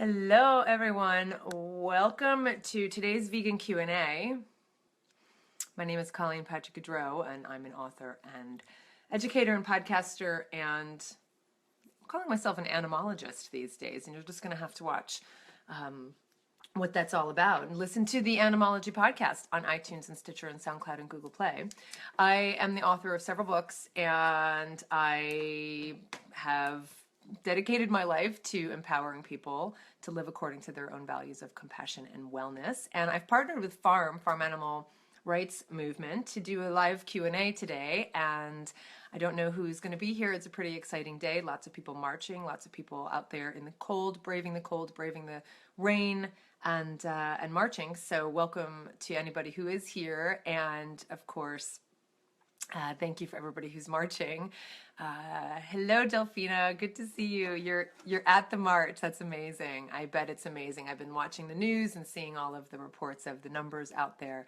Hello everyone, welcome to today's vegan Q&A. My name is Colleen Patrick-Goudreau and I'm an author and educator and podcaster, and I'm calling myself an animalologist these days, and you're just going to have to watch what that's all about and listen to the Animalogy podcast on iTunes and Stitcher and SoundCloud and Google Play. I am the author of several books, and I have dedicated my life to empowering people to live according to their own values of compassion and wellness. And I've partnered with Farm Animal Rights Movement to do a live Q&A today, and I don't know who's going to be here. It's a pretty exciting day. Lots of people marching, lots of people out there in the cold, braving the rain, and marching. So welcome to anybody who is here, and of course, thank you for everybody who's marching. Hello, Delphina. Good to see you. You're at the march. That's amazing. I bet it's amazing. I've been watching the news and seeing all of the reports of the numbers out there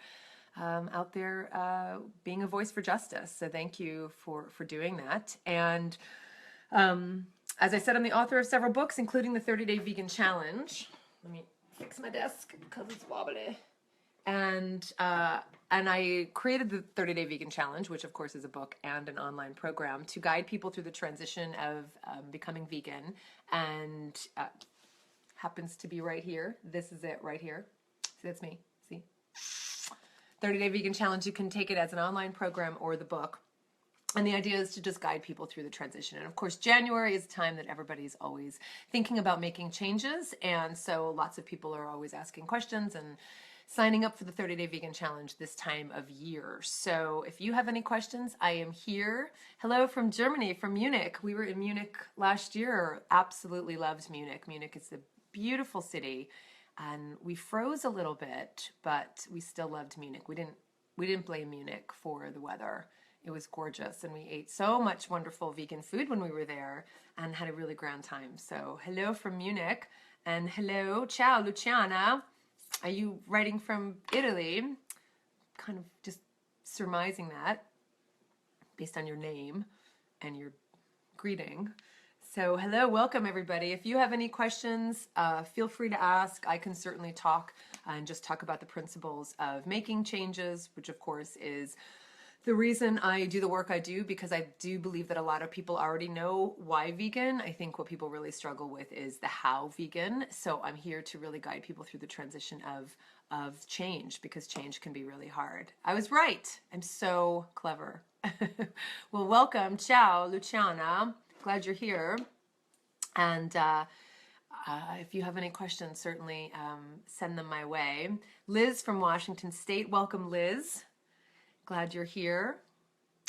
being a voice for justice. So thank you for doing that. And as I said, I'm the author of several books, including the 30-Day Vegan Challenge. Let me fix my desk because it's wobbly. And I created the 30-Day Vegan Challenge, which of course is a book and an online program to guide people through the transition of becoming vegan, and happens to be right here. This is it right here. See, that's me. See? 30-Day Vegan Challenge, you can take it as an online program or the book. And the idea is to just guide people through the transition. And of course, January is a time that everybody's always thinking about making changes. And so lots of people are always asking questions and signing up for the 30-Day Vegan Challenge this time of year. So if you have any questions, I am here. Hello from Germany, from Munich. We were in Munich last year. Absolutely loved Munich. Munich is a beautiful city, and we froze a little bit, but we still loved Munich. We didn't blame Munich for the weather. It was gorgeous, and we ate so much wonderful vegan food when we were there and had a really grand time. So hello from Munich, and hello, ciao, Luciana. Are you writing from Italy? Kind of just surmising that based on your name and your greeting. So hello, welcome everybody. If you have any questions, feel free to ask. I can certainly talk and just talk about the principles of making changes, which of course is the reason I do the work I do, because I do believe that a lot of people already know why vegan. I think what people really struggle with is the how vegan. So I'm here to really guide people through the transition of change, because change can be really hard. I was right. I'm so clever. Well, welcome. Ciao, Luciana. Glad you're here. And if you have any questions, certainly send them my way. Liz from Washington State. Welcome, Liz. Glad you're here.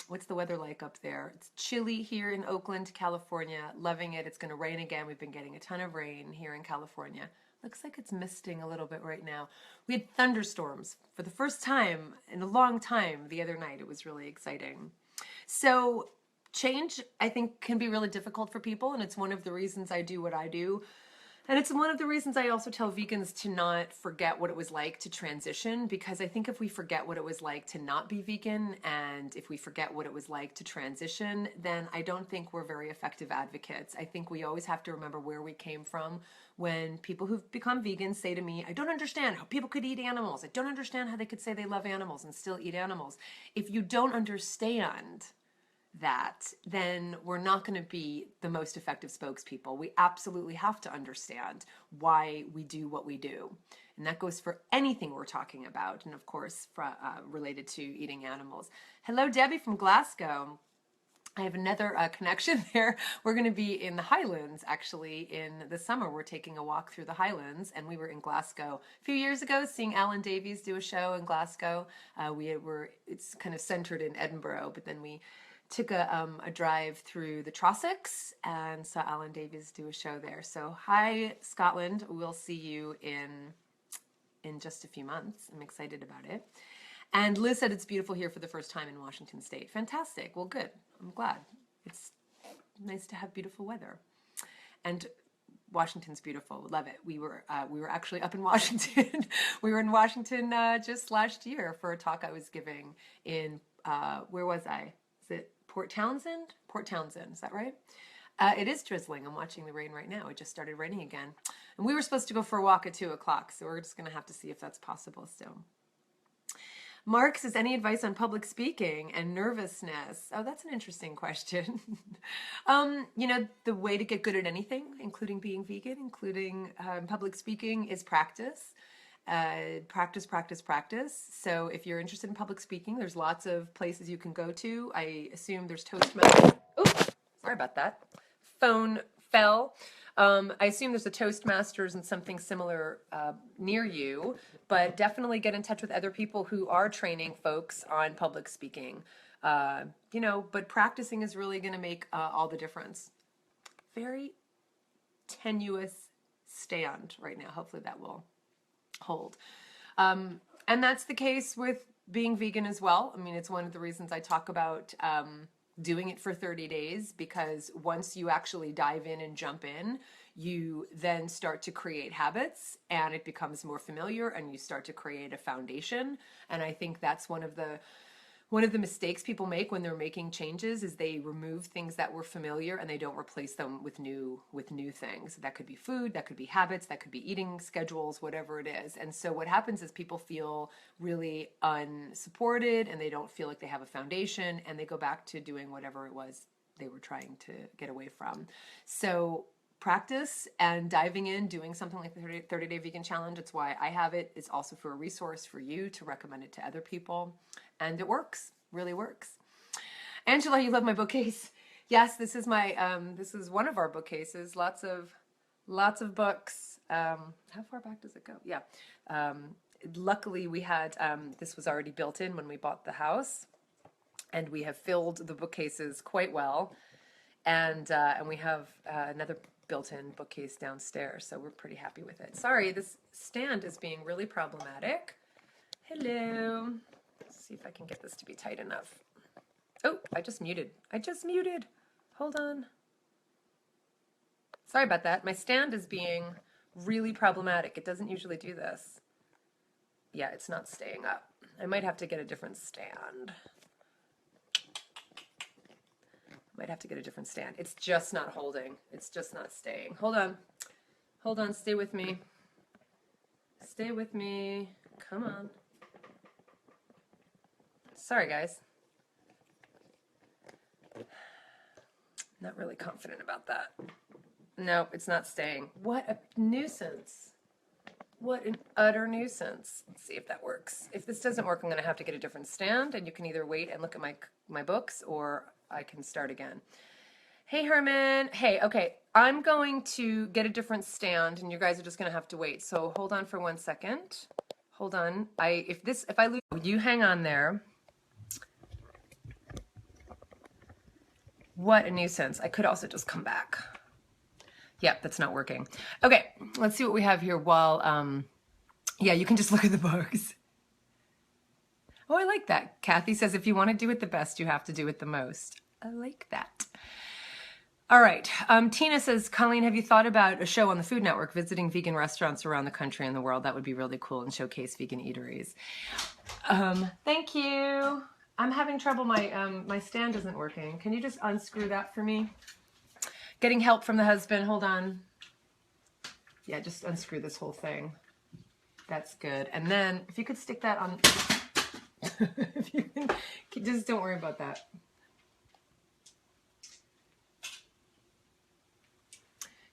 What's the weather like up there? It's chilly here in Oakland, California. Loving it. It's going to rain again. We've been getting a ton of rain here in California. Looks like it's misting a little bit right now. We had thunderstorms for the first time in a long time the other night. It was really exciting. So change, I think, can be really difficult for people, and it's one of the reasons I do what I do. And it's one of the reasons I also tell vegans to not forget what it was like to transition, because I think if we forget what it was like to not be vegan, and if we forget what it was like to transition, then I don't think we're very effective advocates. I think we always have to remember where we came from. When people who've become vegans say to me, I don't understand how people could eat animals. I don't understand how they could say they love animals and still eat animals. If you don't understand that, then we're not going to be the most effective spokespeople. We absolutely have to understand why we do what we do. And that goes for anything we're talking about, and of course, related to eating animals. Hello, Debbie from Glasgow. I have another connection there. We're going to be in the Highlands, actually, in the summer. We're taking a walk through the Highlands, and we were in Glasgow a few years ago, seeing Alan Davies do a show in Glasgow. It's kind of centered in Edinburgh, but then we took a drive through the Trossachs and saw Alan Davies do a show there. So hi, Scotland. We'll see you in just a few months. I'm excited about it. And Liz said it's beautiful here for the first time in Washington State. Fantastic. Well, good. I'm glad. It's nice to have beautiful weather. And Washington's beautiful. Love it. We were actually up in Washington. We were in Washington just last year for a talk I was giving in, where was I? Is it Port Townsend? Port Townsend, is that right? It is drizzling. I'm watching the rain right now. It just started raining again. And we were supposed to go for a walk at 2 o'clock, so we're just going to have to see if that's possible still. Mark says, any advice on public speaking and nervousness? Oh, that's an interesting question. You know, the way to get good at anything, including being vegan, including public speaking, is practice. Practice, practice, practice. So if you're interested in public speaking, there's lots of places you can go to. I assume there's Toastmasters. Oops, sorry about that. Phone fell. I assume there's a Toastmasters and something similar near you, but definitely get in touch with other people who are training folks on public speaking. You know, but practicing is really going to make all the difference. Very tenuous stand right now. Hopefully that will hold. And that's the case with being vegan as well. I mean, it's one of the reasons I talk about doing it for 30 days, because once you actually dive in and jump in, you then start to create habits and it becomes more familiar and you start to create a foundation. And I think that's one of the mistakes people make when they're making changes is they remove things that were familiar and they don't replace them with new things. That could be food, that could be habits, that could be eating schedules, whatever it is. And so what happens is people feel really unsupported and they don't feel like they have a foundation and they go back to doing whatever it was they were trying to get away from. So practice and diving in, doing something like the 30-day vegan challenge. It's why I have it. It's also for a resource for you to recommend it to other people. And it works, really works. Angela, you love my bookcase. Yes, this is my, this is one of our bookcases. Lots of books. How far back does it go? Yeah. Luckily we had, this was already built in when we bought the house and we have filled the bookcases quite well. And we have another built-in bookcase downstairs, so we're pretty happy with it. Sorry, this stand is being really problematic. Hello. Let's see if I can get this to be tight enough. Oh, I just muted. Hold on. Sorry about that. My stand is being really problematic. It doesn't usually do this. Yeah, it's not staying up. I might have to get a different stand. Might have to get a different stand. It's just not holding. It's just not staying. Hold on. Hold on. Stay with me. Stay with me. Come on. Sorry, guys. Not really confident about that. No, it's not staying. What a nuisance. What an utter nuisance. Let's see if that works. If this doesn't work, I'm going to have to get a different stand, and you can either wait and look at my books, or I can start again. Hey, Herman. Hey, okay. I'm going to get a different stand, and you guys are just going to have to wait. So hold on for 1 second. Hold on. If I lose, you hang on there. What a nuisance. I could also just come back. Yep, that's not working. Okay, let's see what we have here while, yeah, you can just look at the books. Oh, I like that. Kathy says, if you want to do it the best, you have to do it the most. I like that. All right. Tina says, Colleen, have you thought about a show on the Food Network visiting vegan restaurants around the country and the world? That would be really cool and showcase vegan eateries. Thank you. I'm having trouble. My stand isn't working. Can you just unscrew that for me? Getting help from the husband. Hold on. Yeah, just unscrew this whole thing. That's good. And then if you could stick that on, if you can, just don't worry about that.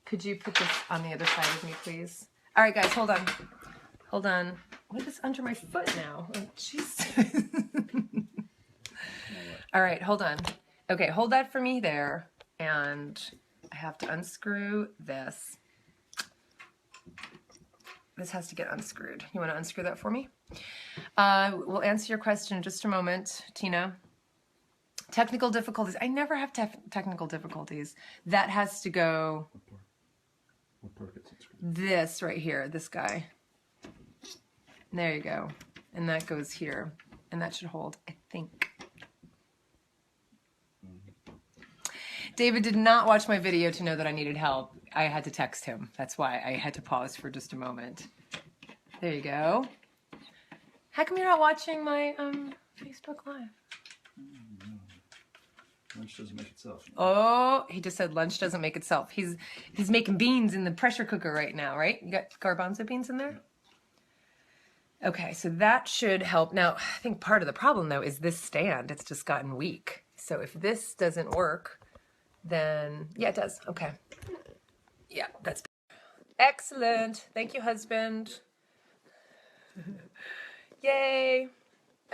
Could you put this on the other side of me, please? All right, guys, hold on. Hold on. What is under my foot now? Oh, jeez. All right, hold on. Okay, hold that for me there. And I have to unscrew this. This has to get unscrewed. You want to unscrew that for me? We'll answer your question in just a moment, Tina. Technical difficulties. I never have technical difficulties. That has to go... What part gets unscrewed? This right here, this guy. There you go. And that goes here. And that should hold, I think. David did not watch my video to know that I needed help. I had to text him. That's why I had to pause for just a moment. There you go. How come you're not watching my Facebook Live? Lunch doesn't make itself. Oh, he just said lunch doesn't make itself. He's making beans in the pressure cooker right now, right? You got garbanzo beans in there? Okay, so that should help. Now, I think part of the problem, though, is this stand. It's just gotten weak. So if this doesn't work, then... Yeah, it does. Okay. Yeah, that's... Excellent. Thank you, husband. Yay.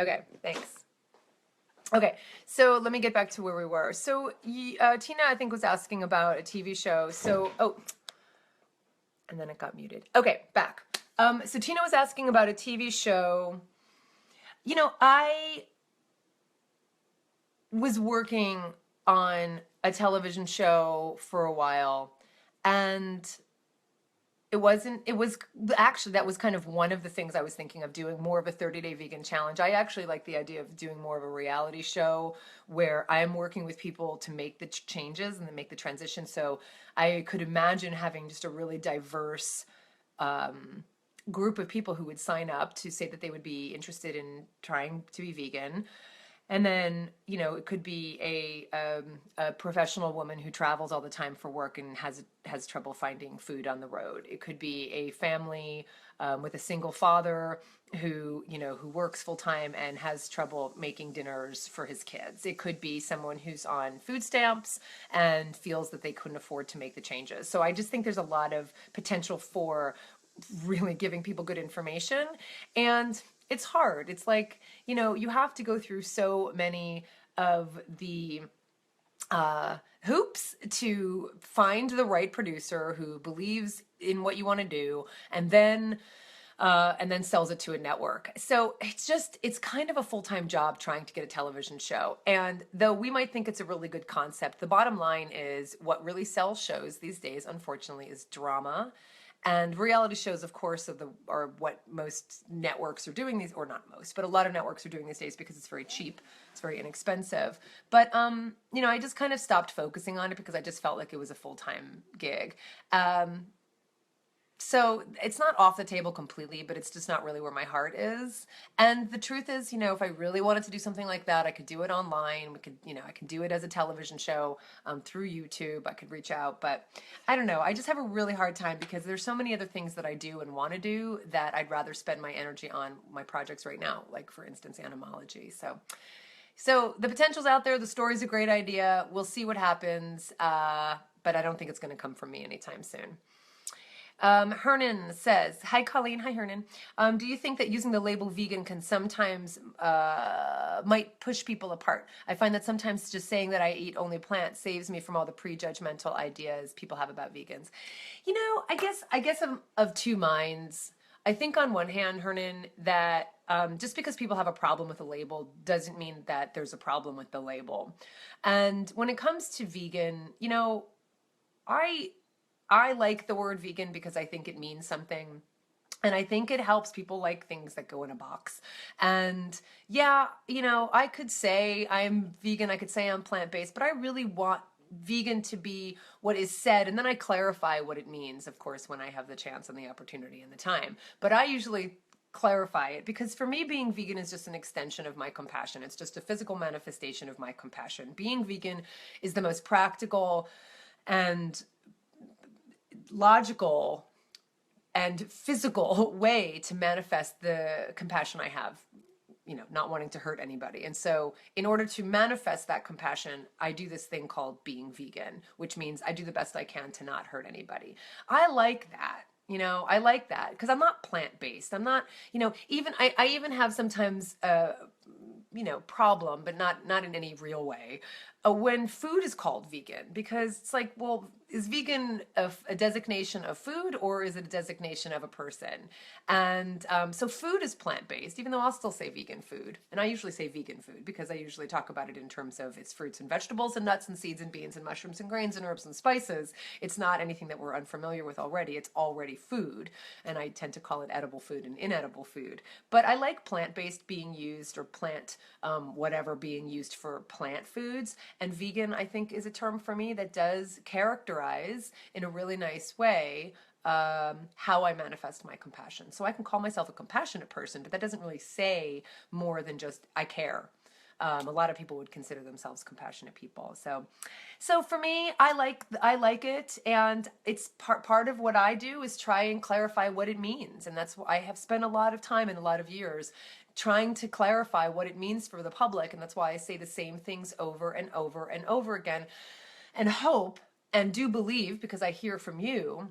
Okay, thanks. Okay, so let me get back to where we were. So Tina, I think, was asking about a TV show. So, oh, and then it got muted. Okay, back. So Tina was asking about a TV show. You know, I was working on a television show for a while, and it was actually, that was kind of one of the things I was thinking of doing, more of a 30-day vegan challenge. I actually like the idea of doing more of a reality show where I'm working with people to make the changes and then make the transition. So I could imagine having just a really diverse group of people who would sign up to say that they would be interested in trying to be vegan. And then, you know, it could be a professional woman who travels all the time for work and has trouble finding food on the road. It could be a family with a single father who, you know, who works full time and has trouble making dinners for his kids. It could be someone who's on food stamps and feels that they couldn't afford to make the changes. So I just think there's a lot of potential for really giving people good information. And it's hard. It's like, you know, you have to go through so many of the hoops to find the right producer who believes in what you want to do, and then sells it to a network. So it's kind of a full-time job trying to get a television show. And though we might think it's a really good concept, the bottom line is what really sells shows these days, unfortunately, is drama. And reality shows, of course, are what most networks are doing these, or not most, but a lot of networks are doing these days because it's very cheap, it's very inexpensive. But you know, I just kind of stopped focusing on it because I just felt like it was a full-time gig. So it's not off the table completely, but it's just not really where my heart is. And the truth is, you know, if I really wanted to do something like that, I could do it online. I could do it as a television show through YouTube. I could reach out, but I don't know. I just have a really hard time because there's so many other things that I do and want to do that I'd rather spend my energy on my projects right now, like for instance, animology. So the potential's out there. The story's a great idea. We'll see what happens, but I don't think it's going to come from me anytime soon. Hernan says, hi Colleen, hi Hernan. Do you think that using the label vegan can sometimes might push people apart? I find that sometimes just saying that I eat only plants saves me from all the prejudgmental ideas people have about vegans. You know, I guess of two minds. I think on one hand, Hernan, that just because people have a problem with a label doesn't mean that there's a problem with the label. And when it comes to vegan, you know, I like the word vegan because I think it means something. And I think it helps people like things that go in a box. And yeah, you know, I could say I'm vegan, I could say I'm plant-based, but I really want vegan to be what is said. And then I clarify what it means, of course, when I have the chance and the opportunity and the time. But I usually clarify it because for me, being vegan is just an extension of my compassion. It's just a physical manifestation of my compassion. Being vegan is the most practical and logical and physical way to manifest the compassion I have, you know, not wanting to hurt anybody. And so in order to manifest that compassion, I do this thing called being vegan, which means I do the best I can to not hurt anybody. I like that. You know, I like that because I'm not plant-based. I'm not, you know, I even have sometimes you know, problem, but not in any real way, when food is called vegan, because it's like, well, is vegan a designation of food or is it a designation of a person? And so food is plant-based, even though I'll still say vegan food. And I usually say vegan food because I usually talk about it in terms of its fruits and vegetables and nuts and seeds and beans and mushrooms and grains and herbs and spices. It's not anything that we're unfamiliar with already. It's already food. And I tend to call it edible food and inedible food. But I like plant-based being used, or plant whatever being used for plant foods. And vegan, I think, is a term for me that does characterize in a really nice way how I manifest my compassion. So I can call myself a compassionate person, but that doesn't really say more than just I care. A lot of people would consider themselves compassionate people. So for me, I like it, and it's part of what I do is try and clarify what it means, and that's why I have spent a lot of time and a lot of years trying to clarify what it means for the public, and that's why I say the same things over and over and over again, and hope and do believe, because I hear from you,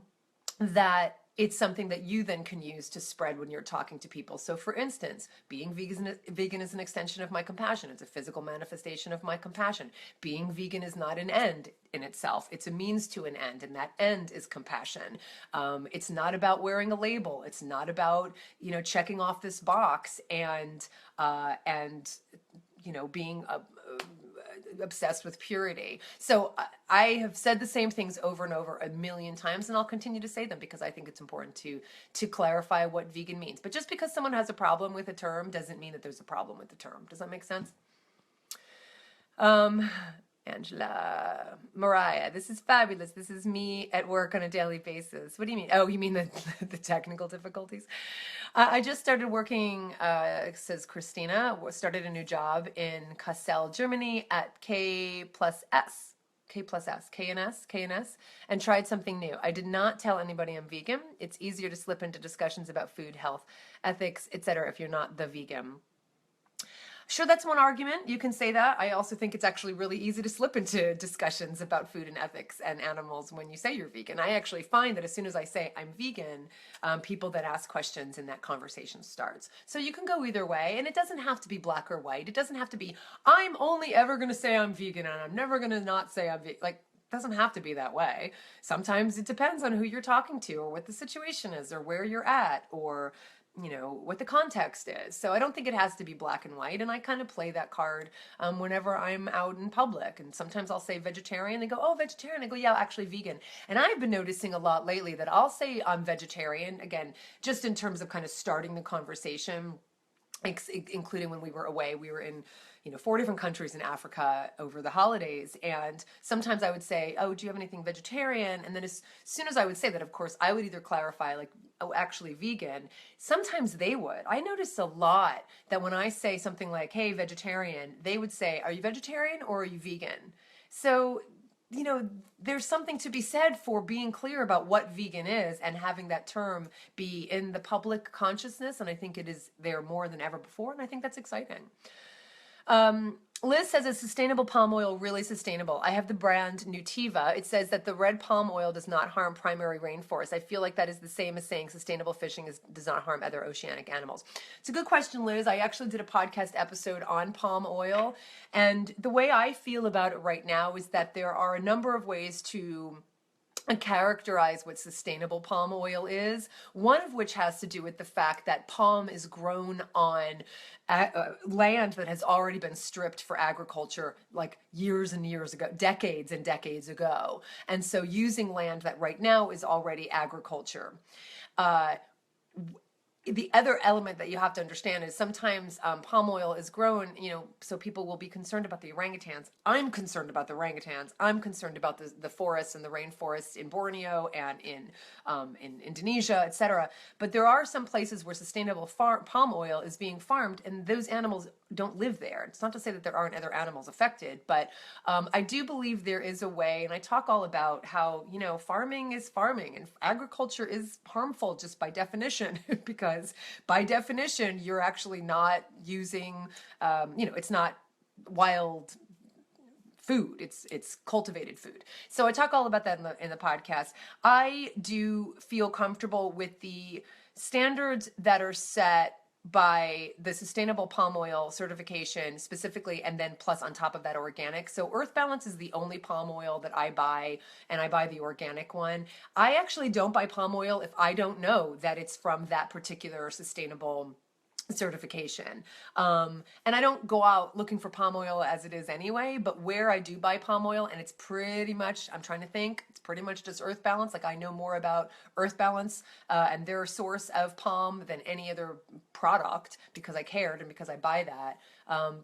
that it's something that you then can use to spread when you're talking to people. So for instance, being vegan is an extension of my compassion. It's a physical manifestation of my compassion. Being vegan is not an end in itself. It's a means to an end, and that end is compassion. It's not about wearing a label. It's not about, checking off this box and being obsessed with purity. So I have said the same things over and over a million times, and I'll continue to say them because I think it's important to clarify what vegan means. But just because someone has a problem with a term doesn't mean that there's a problem with the term. Does that make sense? Angela, Mariah, this is fabulous. This is me at work on a daily basis. What do you mean? Oh, you mean the technical difficulties? I just started working, says Christina, started a new job in Kassel, Germany at K+S, and tried something new. I did not tell anybody I'm vegan. It's easier to slip into discussions about food, health, ethics, etc. if you're not the vegan. Sure, that's one argument. You can say that. I also think it's actually really easy to slip into discussions about food and ethics and animals when you say you're vegan. I actually find that as soon as I say I'm vegan, people that ask questions and that conversation starts. So you can go either way, and it doesn't have to be black or white. It doesn't have to be, I'm only ever going to say I'm vegan and I'm never going to not say I'm vegan. Like, it doesn't have to be that way. Sometimes it depends on who you're talking to or what the situation is or where you're at or what the context is. So I don't think it has to be black and white, and I kind of play that card whenever I'm out in public. And sometimes I'll say vegetarian, they go, oh, vegetarian. I go, yeah, actually vegan. And I've been noticing a lot lately that I'll say I'm vegetarian, again, just in terms of kind of starting the conversation, including when we were away. We were in 4 different countries in Africa over the holidays, and sometimes I would say, oh, do you have anything vegetarian? And then as soon as I would say that, of course, I would either clarify like, oh, actually vegan. Sometimes they would. I noticed a lot that when I say something like, hey, vegetarian, they would say, are you vegetarian or are you vegan? So there's something to be said for being clear about what vegan is and having that term be in the public consciousness. And I think it is there more than ever before. And I think that's exciting. Liz says, is sustainable palm oil really sustainable? I have the brand Nutiva. It says that the red palm oil does not harm primary rainforests. I feel like that is the same as saying sustainable fishing does not harm other oceanic animals. It's a good question, Liz. I actually did a podcast episode on palm oil. And the way I feel about it right now is that there are a number of ways to characterize what sustainable palm oil is, one of which has to do with the fact that palm is grown on land that has already been stripped for agriculture like years and years ago, decades and decades ago. And so using land that right now is already agriculture. The other element that you have to understand is sometimes palm oil is grown, so people will be concerned about the orangutans. I'm concerned about the orangutans. I'm concerned about the forests and the rainforests in Borneo and in Indonesia, etc. But there are some places where sustainable palm oil is being farmed, and those animals don't live there. It's not to say that there aren't other animals affected, but I do believe there is a way, and I talk all about how, farming is farming, and agriculture is harmful just by definition, because by definition, you're actually not using, it's not wild food. It's cultivated food. So I talk all about that in the podcast. I do feel comfortable with the standards that are set by the sustainable palm oil certification specifically, and then plus on top of that organic. So Earth Balance is the only palm oil that I buy, and I buy the organic one. I actually don't buy palm oil if I don't know that it's from that particular sustainable certification. And I don't go out looking for palm oil as it is anyway, but where I do buy palm oil, and it's pretty much, I'm trying to think, it's pretty much just Earth Balance. Like, I know more about Earth Balance and their source of palm than any other product because I cared and because I buy that.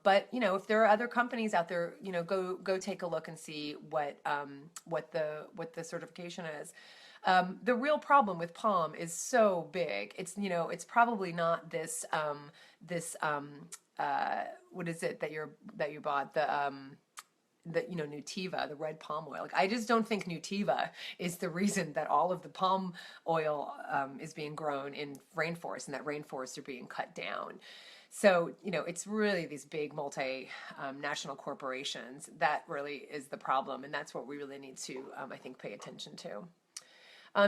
But if there are other companies out there, go take a look and see what the certification is. The real problem with palm is so big. It's, you know, it's probably not this, what is it that you bought? The, you know, Nutiva, the red palm oil. Like, I just don't think Nutiva is the reason that all of the palm oil is being grown in rainforests, and that rainforests are being cut down. So, you know, it's really these big national corporations that really is the problem, and that's what we really need to, I think, pay attention to.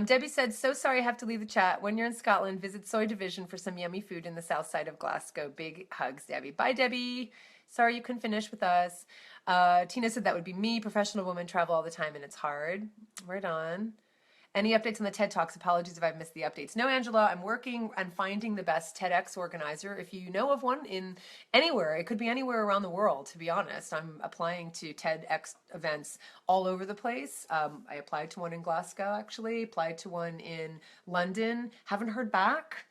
Debbie said, so sorry I have to leave the chat. When you're in Scotland, visit Soy Division for some yummy food in the south side of Glasgow. Big hugs, Debbie. Bye, Debbie. Sorry you couldn't finish with us. Tina said that would be me. Professional women travel all the time and it's hard. Right on. Any updates on the TED Talks? Apologies if I've missed the updates. No, Angela, I'm working on finding the best TEDx organizer. If you know of one in anywhere, it could be anywhere around the world, to be honest. I'm applying to TEDx events all over the place. I applied to one in Glasgow, actually. Applied to one in London. Haven't heard back.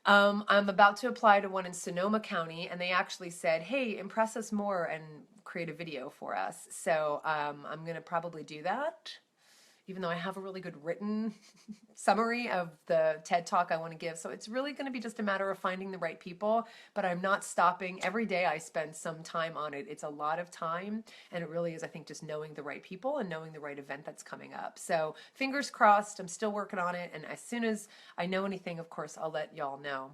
I'm about to apply to one in Sonoma County, and they actually said, hey, impress us more and create a video for us. So I'm going to probably do that, even though I have a really good written summary of the TED Talk I want to give. So it's really going to be just a matter of finding the right people, but I'm not stopping. Every day I spend some time on it. It's a lot of time, and it really is, I think, just knowing the right people and knowing the right event that's coming up. So fingers crossed, I'm still working on it, and as soon as I know anything, of course, I'll let y'all know.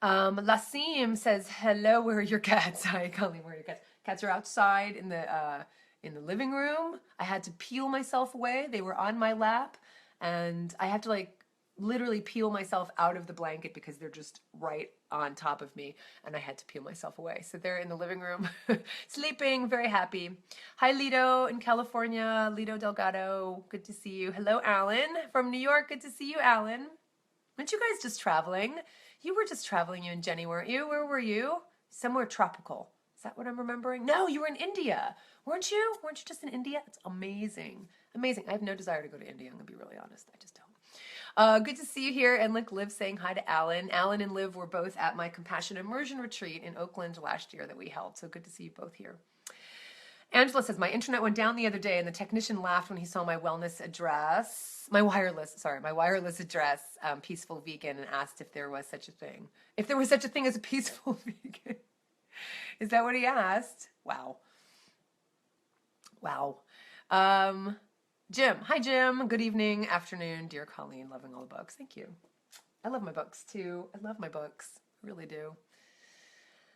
Lasim says, hello, where are your cats? Hi, Colleen, where are your cats? Cats are outside in the living room. I had to peel myself away. They were on my lap, and I had to like literally peel myself out of the blanket because they're just right on top of me, and I had to peel myself away. So they're in the living room sleeping, very happy. Hi, Lido in California, Lido Delgado, good to see you. Hello, Alan from New York, good to see you, Alan. Weren't you guys just traveling? You were just traveling, you and Jenny, weren't you? Where were you? Somewhere tropical. Is that what I'm remembering? No, you were in India. Weren't you? Weren't you just in India? It's amazing. Amazing. I have no desire to go to India. I'm going to be really honest. I just don't. Good to see you here. And like Liv saying hi to Alan. Alan and Liv were both at my Compassion Immersion Retreat in Oakland last year that we held. So good to see you both here. Angela says, my internet went down the other day and the technician laughed when he saw my wellness address, my wireless address, Peaceful Vegan, and asked if there was such a thing. If there was such a thing as a peaceful vegan. Is that what he asked? Wow. Wow. Jim. Hi, Jim. Good evening, afternoon. Dear Colleen, loving all the books. Thank you. I love my books, too. I love my books. I really do.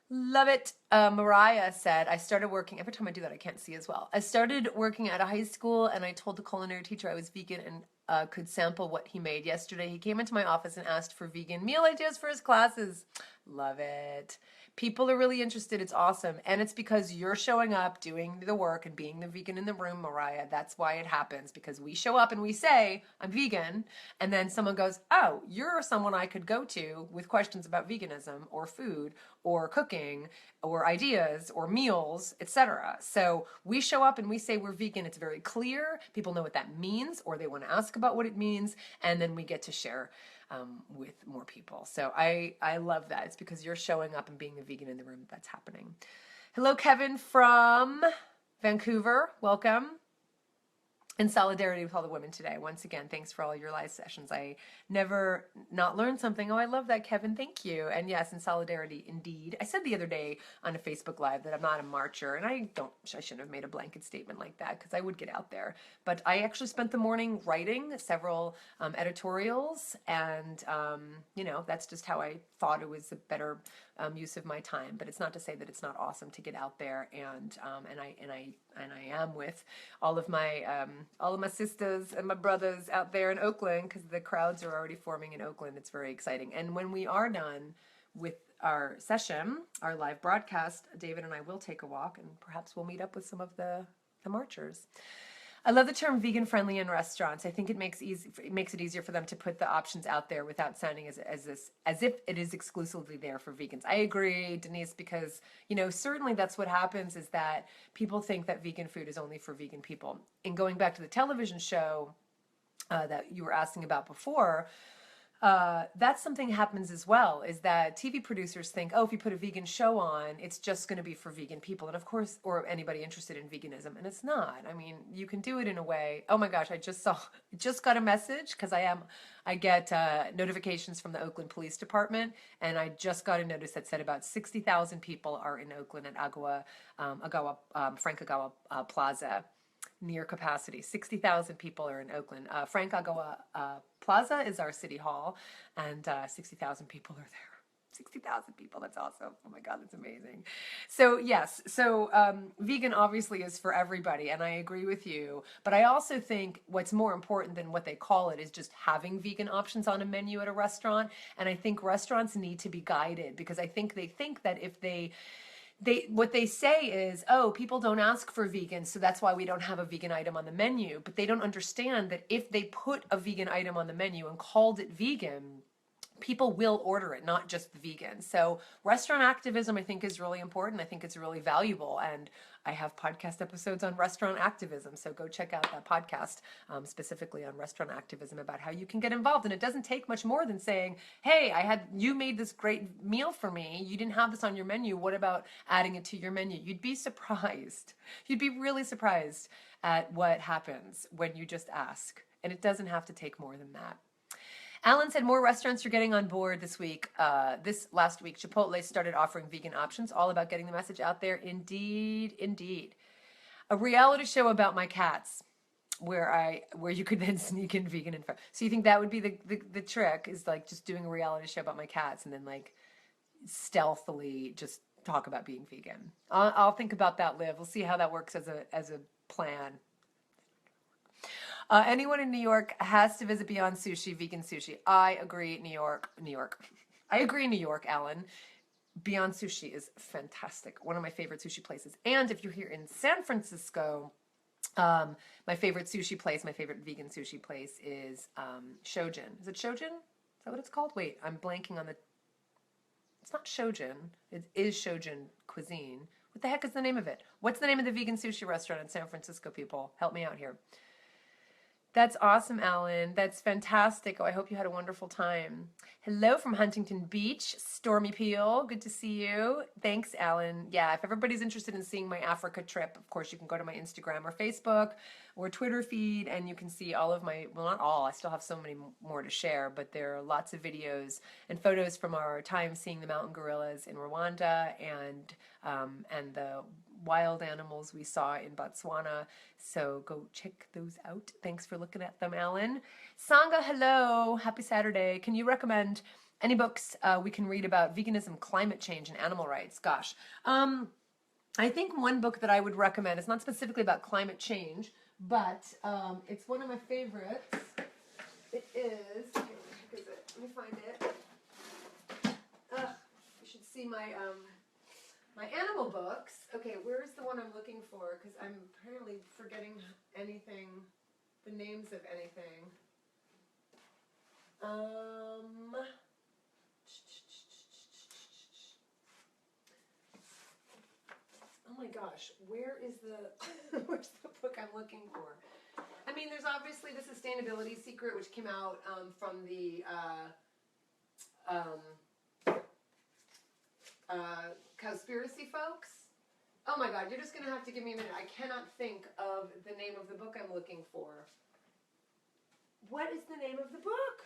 Love it. Mariah said, I started working, every time I do that, I can't see as well. I started working at a high school, and I told the culinary teacher I was vegan and could sample what he made. Yesterday, he came into my office and asked for vegan meal ideas for his classes. Love it. People are really interested. It's awesome. And it's because you're showing up, doing the work, and being the vegan in the room, Mariah. That's why it happens, because we show up and we say, I'm vegan, and then someone goes, oh, you're someone I could go to with questions about veganism or food or cooking or ideas or meals, etc. So we show up and we say we're vegan. It's very clear. People know what that means, or they want to ask about what it means, and then we get to share with more people. So I love that. It's because you're showing up and being the vegan in the room that's happening. Hello, Kevin from Vancouver. Welcome. In solidarity with all the women today. Once again, thanks for all your live sessions. I never not learned something. Oh, I love that, Kevin. Thank you. And yes, in solidarity, indeed. I said the other day on a Facebook Live that I'm not a marcher, and I shouldn't have made a blanket statement like that because I would get out there. But I actually spent the morning writing several editorials, and you know, that's just how I thought it was a better use of my time. But it's not to say that it's not awesome to get out there, and I am with all of my sisters and my brothers out there in Oakland, because the crowds are already forming in Oakland. It's very exciting. And when we are done with our session, our live broadcast, David and I will take a walk, and perhaps we'll meet up with some of the marchers. I love the term vegan friendly in restaurants. I think it makes it easier for them to put the options out there without sounding as if it is exclusively there for vegans. I agree, Denise, because, you know, certainly that's what happens, is that people think that vegan food is only for vegan people. And going back to the television show that you were asking about before, that's something happens as well, is that TV producers think, oh, if you put a vegan show on, it's just going to be for vegan people. And of course, or anybody interested in veganism. And it's not. I mean, you can do it in a way. Oh my gosh, I just got a message because I get notifications from the Oakland Police Department. And I just got a notice that said about 60,000 people are in Oakland at Frank Agawa Plaza. Near capacity. 60,000 people are in Oakland. Frank Agawa Plaza is our city hall, and 60,000 people are there. 60,000 people, that's awesome. Oh my God, that's amazing. So yes, vegan obviously is for everybody, and I agree with you. But I also think what's more important than what they call it is just having vegan options on a menu at a restaurant. And I think restaurants need to be guided, because I think they think that if what they say is, oh, people don't ask for vegan, so that's why we don't have a vegan item on the menu. But they don't understand that if they put a vegan item on the menu and called it vegan, people will order it, not just the vegan. So restaurant activism, I think, is really important. I think it's really valuable. And I have podcast episodes on restaurant activism. So go check out that podcast specifically on restaurant activism about how you can get involved. And it doesn't take much more than saying, hey, you made this great meal for me. You didn't have this on your menu. What about adding it to your menu? You'd be surprised. You'd be really surprised at what happens when you just ask. And it doesn't have to take more than that. Alan said more restaurants are getting on board this week. This last week, Chipotle started offering vegan options, all about getting the message out there. Indeed, indeed. A reality show about my cats, where you could then sneak in vegan info. So you think that would be the trick, is like just doing a reality show about my cats and then like stealthily just talk about being vegan. I'll think about that, Liv. We'll see how that works as a plan. Anyone in New York has to visit Beyond Sushi, vegan sushi. I agree, New York. I agree, New York, Alan. Beyond Sushi is fantastic. One of my favorite sushi places. And if you're here in San Francisco, my favorite sushi place, my favorite vegan sushi place is Shojin. Is it Shojin? Is that what it's called? Wait, I'm blanking on it's not Shojin. It is Shojin cuisine. What the heck is the name of it? What's the name of the vegan sushi restaurant in San Francisco, people? Help me out here. That's awesome, Alan. That's fantastic. Oh, I hope you had a wonderful time. Hello from Huntington Beach, Stormy Peel. Good to see you. Thanks, Alan. Yeah, if everybody's interested in seeing my Africa trip, of course, you can go to my Instagram or Facebook or Twitter feed, and you can see all of my, well, not all, I still have so many more to share, but there are lots of videos and photos from our time seeing the mountain gorillas in Rwanda and the wild animals we saw in Botswana. So go check those out. Thanks for looking at them, Alan. Sangha, hello. Happy Saturday. Can you recommend any books we can read about veganism, climate change, and animal rights? Gosh. I think one book that I would recommend, it's not specifically about climate change, but it's one of my favorites. It is, where is it? Let me find it. You should see my animal books. Okay, where's the one I'm looking for? Because I'm apparently forgetting anything, the names of anything. Oh my gosh, where's the book I'm looking for? I mean, there's obviously The Sustainability Secret, which came out from the Cowspiracy folks. Oh my God, you're just going to have to give me a minute. I cannot think of the name of the book I'm looking for. What is the name of the book?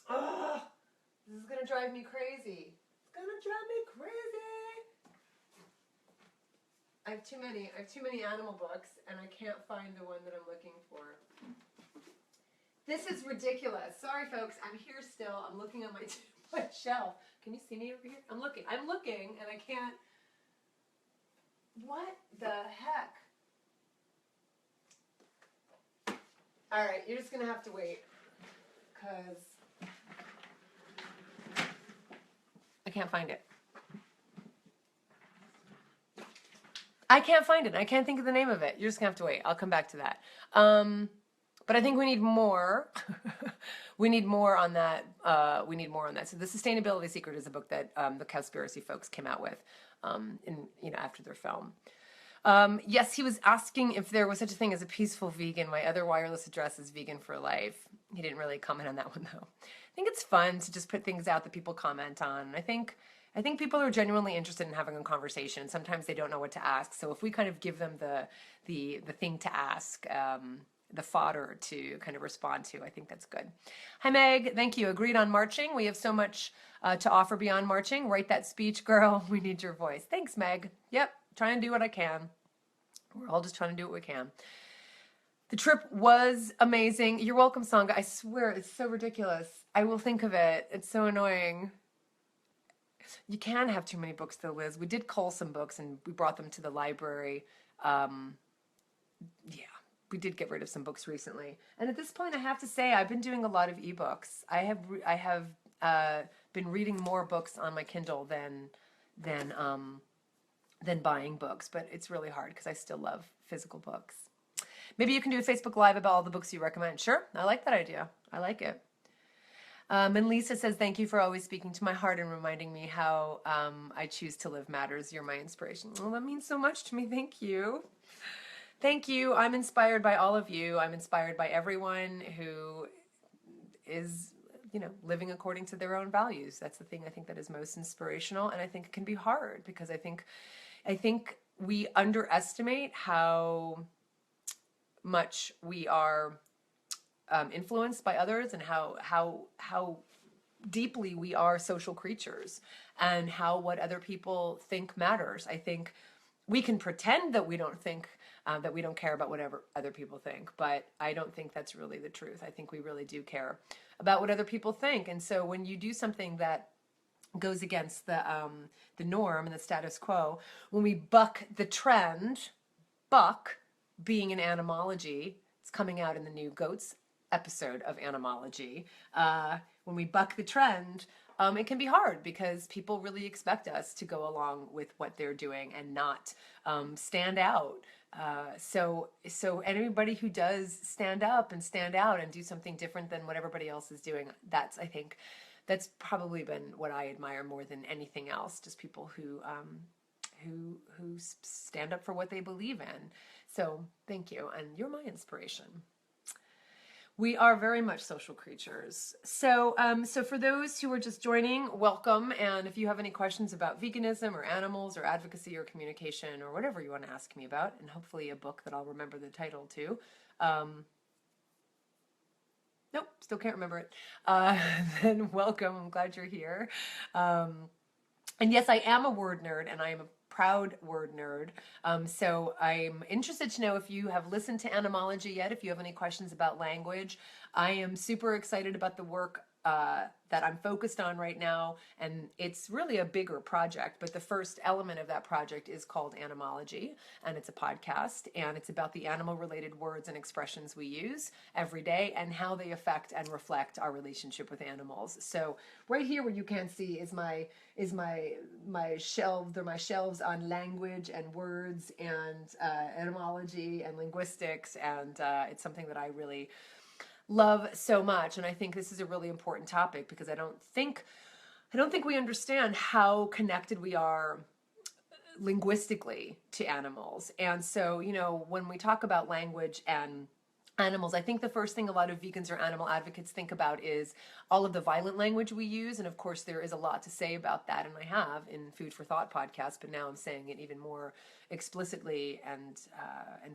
Ugh, this is going to drive me crazy. It's going to drive me crazy. I have too many animal books, and I can't find the one that I'm looking for. This is ridiculous. Sorry, folks. I'm here still. I'm looking on my shelf. Can you see me over here? I'm looking, and I can't. What the heck? All right, you're just going to have to wait, because I can't find it. I can't find it. I can't think of the name of it. You're just going to have to wait. I'll come back to that. But I think we need more. We need more on that. So The Sustainability Secret is a book that the Cowspiracy folks came out with after their film. Yes, he was asking if there was such a thing as a peaceful vegan. My other wireless address is vegan for life. He didn't really comment on that one though. I think it's fun to just put things out that people comment on. I think people are genuinely interested in having a conversation. Sometimes they don't know what to ask. So if we kind of give them the thing to ask, the fodder to kind of respond to, I think that's good. Hi Meg, thank you. Agreed on marching. We have so much to offer beyond marching. Write that speech, girl. We need your voice. Thanks, Meg. Yep, trying to do what I can. We're all just trying to do what we can. The trip was amazing. You're welcome, Sangha. I swear, it's so ridiculous. I will think of it. It's so annoying. You can have too many books though, Liz. We did cull some books and we brought them to the library. Yeah, we did get rid of some books recently. And at this point, I have to say, I've been doing a lot of ebooks. I have been reading more books on my Kindle than buying books, but it's really hard because I still love physical books. Maybe you can do a Facebook Live about all the books you recommend. Sure, I like that idea. I like it. And Lisa says, thank you for always speaking to my heart and reminding me how I choose to live matters. You're my inspiration. Well, that means so much to me. Thank you. Thank you. I'm inspired by all of you. I'm inspired by everyone who is, living according to their own values. That's the thing I think that is most inspirational. And I think it can be hard because I think we underestimate how much we are influenced by others and how deeply we are social creatures and how what other people think matters. I think we can pretend that we don't think that we don't care about whatever other people think, but I don't think that's really the truth. I think we really do care about what other people think. And so when you do something that goes against the norm and the status quo, when we buck the trend, buck being an animology, it's coming out in the new goats episode of Animology. When we buck the trend, it can be hard because people really expect us to go along with what they're doing and not stand out. So anybody who does stand up and stand out and do something different than what everybody else is doing, I think that's probably been what I admire more than anything else. Just people who stand up for what they believe in. So thank you, and you're my inspiration. We are very much social creatures. So for those who are just joining, welcome. And if you have any questions about veganism or animals or advocacy or communication or whatever you want to ask me about, and hopefully a book that I'll remember the title to. Nope, still can't remember it. Then welcome. I'm glad you're here. And yes, I am a word nerd, and I am a proud word nerd. So I'm interested to know if you have listened to Animology yet, if you have any questions about language. I am super excited about the work that I'm focused on right now, and it's really a bigger project, but the first element of that project is called Animology, and it's a podcast, and it's about the animal-related words and expressions we use every day and how they affect and reflect our relationship with animals. So right here, what you can see is my shelves. They're my shelves on language and words and etymology and linguistics, and it's something that I really love so much. And I think this is a really important topic because I don't think we understand how connected we are linguistically to animals. And so, when we talk about language and animals, I think the first thing a lot of vegans or animal advocates think about is all of the violent language we use. And of course, there is a lot to say about that. And I have in Food for Thought podcast, but now I'm saying it even more explicitly and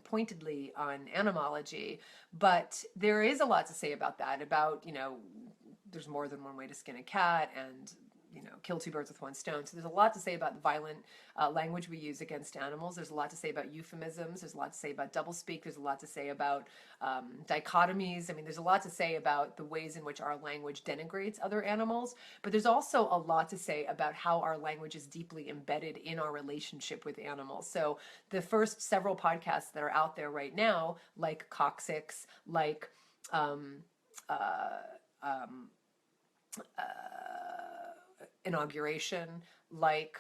pointedly on Animology. But there is a lot to say about that, about, there's more than one way to skin a cat and, kill two birds with one stone. So there's a lot to say about the violent language we use against animals. There's a lot to say about euphemisms. There's a lot to say about doublespeak. There's a lot to say about dichotomies. I mean, there's a lot to say about the ways in which our language denigrates other animals. But there's also a lot to say about how our language is deeply embedded in our relationship with animals. So the first several podcasts that are out there right now, like Coccyx, like Inauguration, like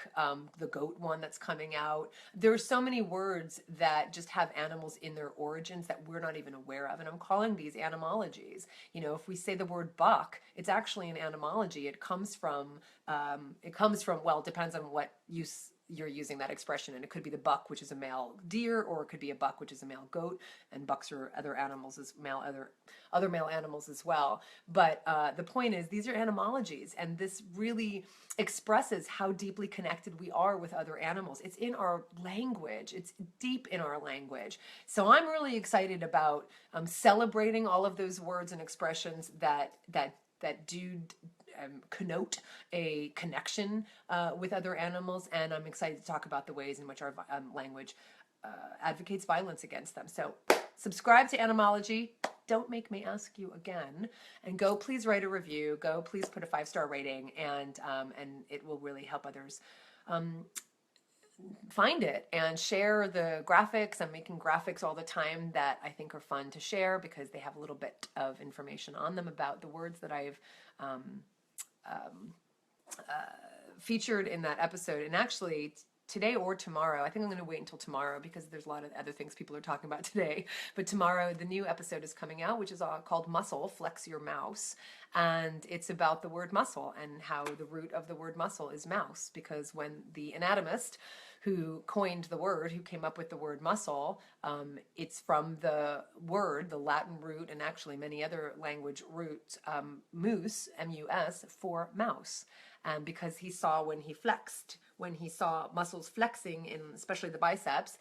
the goat one that's coming out. There are so many words that just have animals in their origins that we're not even aware of, and I'm calling these animologies. If we say the word buck, it's actually an animology. It comes from well, it depends on what use you're using that expression. And it could be the buck, which is a male deer, or it could be a buck, which is a male goat, and bucks are other animals as other male animals as well. But the point is, these are etymologies, and this really expresses how deeply connected we are with other animals. It's in our language. It's deep in our language. So I'm really excited about celebrating all of those words and expressions that do connote a connection with other animals, and I'm excited to talk about the ways in which our language advocates violence against them. So subscribe to Animology. Don't make me ask you again. And go please write a review. Go please put a 5-star rating, and it will really help others find it, and share the graphics. I'm making graphics all the time that I think are fun to share because they have a little bit of information on them about the words that I've featured in that episode. And actually today or tomorrow, I think I'm going to wait until tomorrow because there's a lot of other things people are talking about today, but tomorrow the new episode is coming out, which is called Muscle, Flex Your Mouse. And it's about the word muscle and how the root of the word muscle is mouse, because when the anatomist who coined the word, who came up with the word muscle, it's from the word, the Latin root, and actually many other language roots, mus, M-U-S, for mouse. And because he saw when he saw muscles flexing in especially the biceps,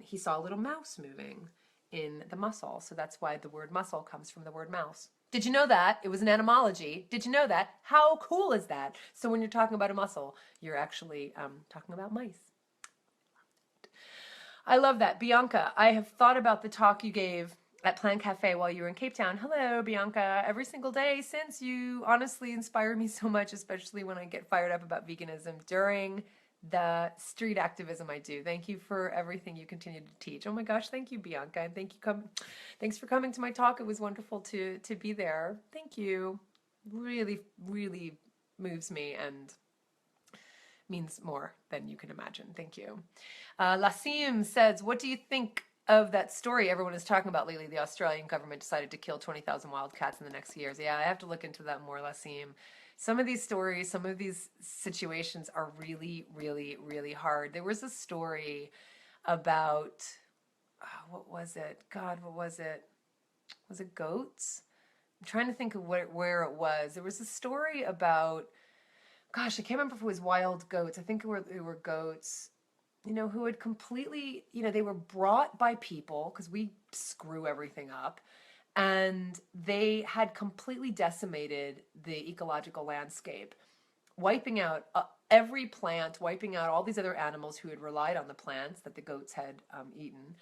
he saw a little mouse moving in the muscle. So that's why the word muscle comes from the word mouse. Did you know that? It was an etymology. Did you know that? How cool is that? So when you're talking about a muscle, you're actually talking about mice. I love that. Bianca, I have thought about the talk you gave at Plant Cafe while you were in Cape Town. Hello, Bianca. Every single day since, you honestly inspire me so much, especially when I get fired up about veganism during the street activism I do. Thank you for everything you continue to teach. Oh my gosh, thank you, Bianca. And thanks for coming to my talk. It was wonderful to be there. Thank you. Really, really moves me and means more than you can imagine. Thank you. Lassim says, what do you think of that story everyone is talking about lately? The Australian government decided to kill 20,000 wild cats in the next years. Yeah, I have to look into that more, Lassim. Some of these stories, some of these situations are really, really, really hard. There was a story about, what was it? God, what was it? Was it goats? I'm trying to think of where it was. There was a story about, gosh, I can't remember if it was wild goats. I think it were goats, who had completely, they were brought by people because we screw everything up. And they had completely decimated the ecological landscape, wiping out every plant, wiping out all these other animals who had relied on the plants that the goats had eaten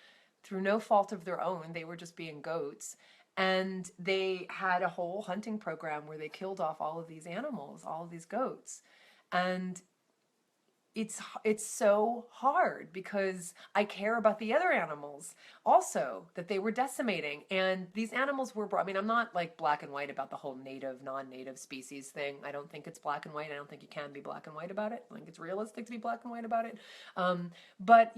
through no fault of their own. They were just being goats. And they had a whole hunting program where they killed off all of these animals, all of these goats. And it's so hard because I care about the other animals also that they were decimating. And these animals were brought, I'm not like black and white about the whole native, non-native species thing. I don't think it's black and white. I don't think you can be black and white about it. I think it's realistic to be black and white about it. But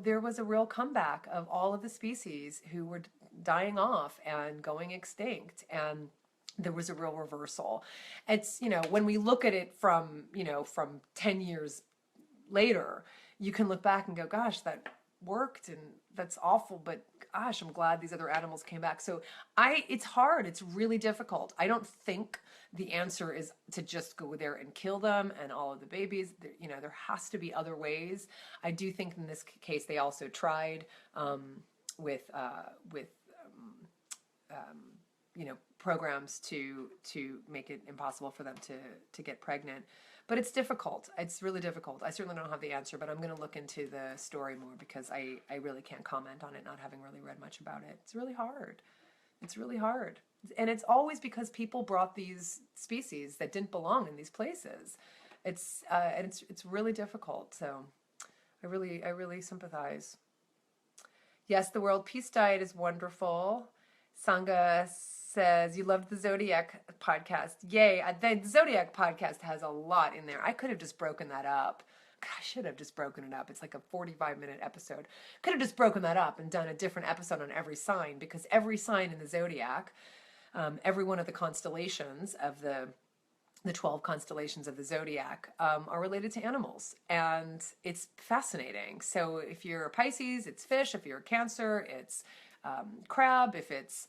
there was a real comeback of all of the species who were dying off and going extinct. And there was a real reversal. It's, when we look at it from 10 years later, you can look back and go, gosh, that worked and that's awful, but gosh, I'm glad these other animals came back. So it's hard. It's really difficult. I don't think the answer is to just go there and kill them and all of the babies. There has to be other ways. I do think in this case, they also tried with programs to make it impossible for them to get pregnant. But it's difficult. It's really difficult. I certainly don't have the answer, but I'm going to look into the story more because I really can't comment on it, not having really read much about it. It's really hard. It's really hard. And it's always because people brought these species that didn't belong in these places. It's really difficult. So I really sympathize. Yes, the World Peace Diet is wonderful. Sangha says, you loved the Zodiac podcast. Yay. The Zodiac podcast has a lot in there. I could have just broken that up. God, I should have just broken it up. It's like a 45-minute episode. Could have just broken that up and done a different episode on every sign, because every sign in the Zodiac, every one of the constellations of the the 12 constellations of the zodiac are related to animals, and it's fascinating. So if you're a Pisces, it's fish. If you're a Cancer, it's crab. If it's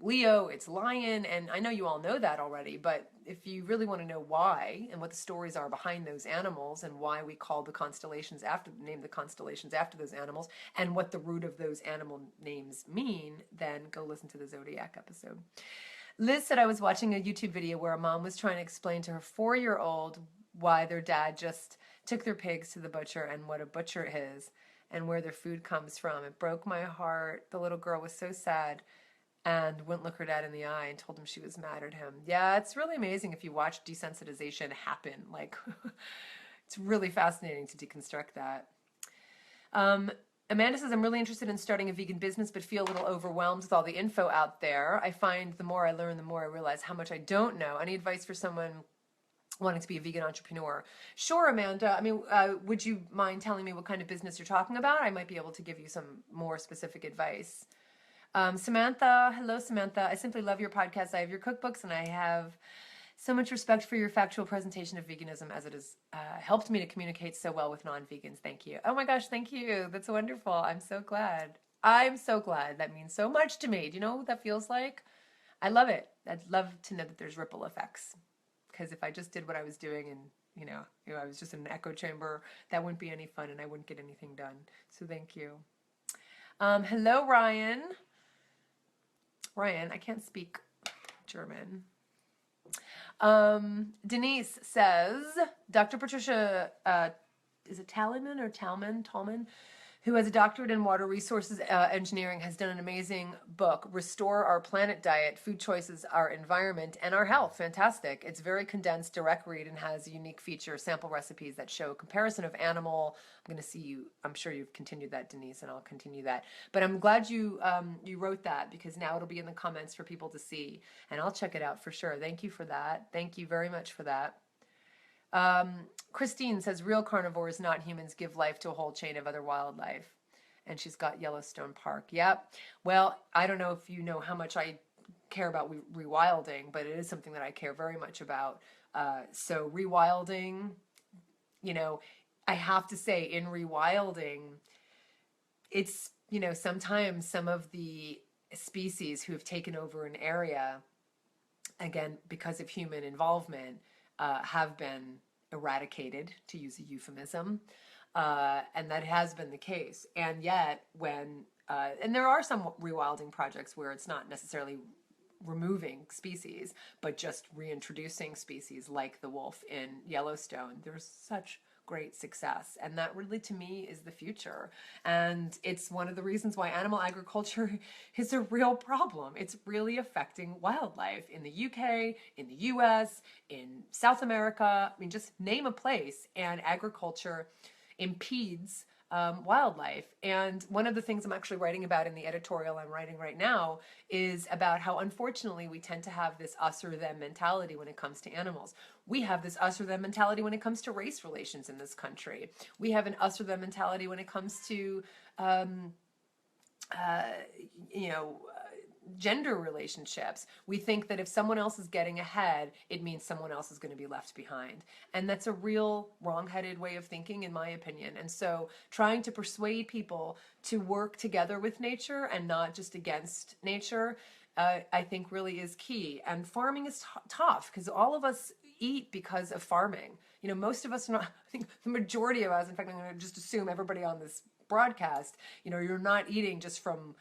Leo, it's lion. And I know you all know that already, but if you really want to know why and what the stories are behind those animals and why we call the constellations name the constellations after those animals, and what the root of those animal names mean, then go listen to the zodiac episode. Liz said, I was watching a YouTube video where a mom was trying to explain to her 4-year-old why their dad just took their pigs to the butcher and what a butcher is and where their food comes from. It broke my heart. The little girl was so sad and wouldn't look her dad in the eye and told him she was mad at him. Yeah, it's really amazing if you watch desensitization happen. Like, it's really fascinating to deconstruct that. Amanda says, I'm really interested in starting a vegan business, but feel a little overwhelmed with all the info out there. I find the more I learn, the more I realize how much I don't know. Any advice for someone wanting to be a vegan entrepreneur? Sure, Amanda. I mean, would you mind telling me what kind of business you're talking about? I might be able to give you some more specific advice. Samantha, hello, Samantha. I simply love your podcast. I have your cookbooks, and I have so much respect for your factual presentation of veganism, as it has helped me to communicate so well with non-vegans. Thank you. Oh my gosh, thank you. That's wonderful. I'm so glad. I'm so glad. That means so much to me. Do you know what that feels like? I love it. I'd love to know that there's ripple effects. Because if I just did what I was doing and, I was just in an echo chamber, that wouldn't be any fun and I wouldn't get anything done. So thank you. Hello, Ryan. Ryan, I can't speak German. Denise says, Dr. Patricia, is it Talman, who has a doctorate in water resources engineering, has done an amazing book, Restore Our Planet Diet, Food Choices, Our Environment, and Our Health. Fantastic. It's very condensed, direct read, and has a unique feature, sample recipes that show comparison of animal. I'm going to see you. I'm sure you've continued that, Denise, and I'll continue that. But I'm glad you wrote that, because now it'll be in the comments for people to see, and I'll check it out for sure. Thank you for that. Thank you very much for that. Christine says, real carnivores, not humans, give life to a whole chain of other wildlife. And she's got Yellowstone Park. Yep. Well, I don't know if you know how much I care about rewilding, but it is something that I care very much about. So rewilding, I have to say, in rewilding, it's, sometimes some of the species who have taken over an area, again, because of human involvement, have been eradicated, to use a euphemism, and that has been the case. And yet, and there are some rewilding projects where it's not necessarily removing species, but just reintroducing species like the wolf in Yellowstone. There's such great success, and that really, to me, is the future. And it's one of the reasons why animal agriculture is a real problem. It's really affecting wildlife in the UK, in the US, in South America. I mean, just name a place, and agriculture impedes wildlife. And one of the things I'm actually writing about in the editorial I'm writing right now is about how, unfortunately, we tend to have this us or them mentality when it comes to animals. We have this us or them mentality when it comes to race relations in this country. We have an us or them mentality when it comes to, gender relationships. We think that if someone else is getting ahead, it means someone else is going to be left behind. And that's a real wrong-headed way of thinking, in my opinion. And so trying to persuade people to work together with nature and not just against nature, I think really is key. And farming is tough, because all of us eat because of farming. Most of us are not, I think the majority of us, in fact, I'm going to just assume everybody on this broadcast, you're not eating just from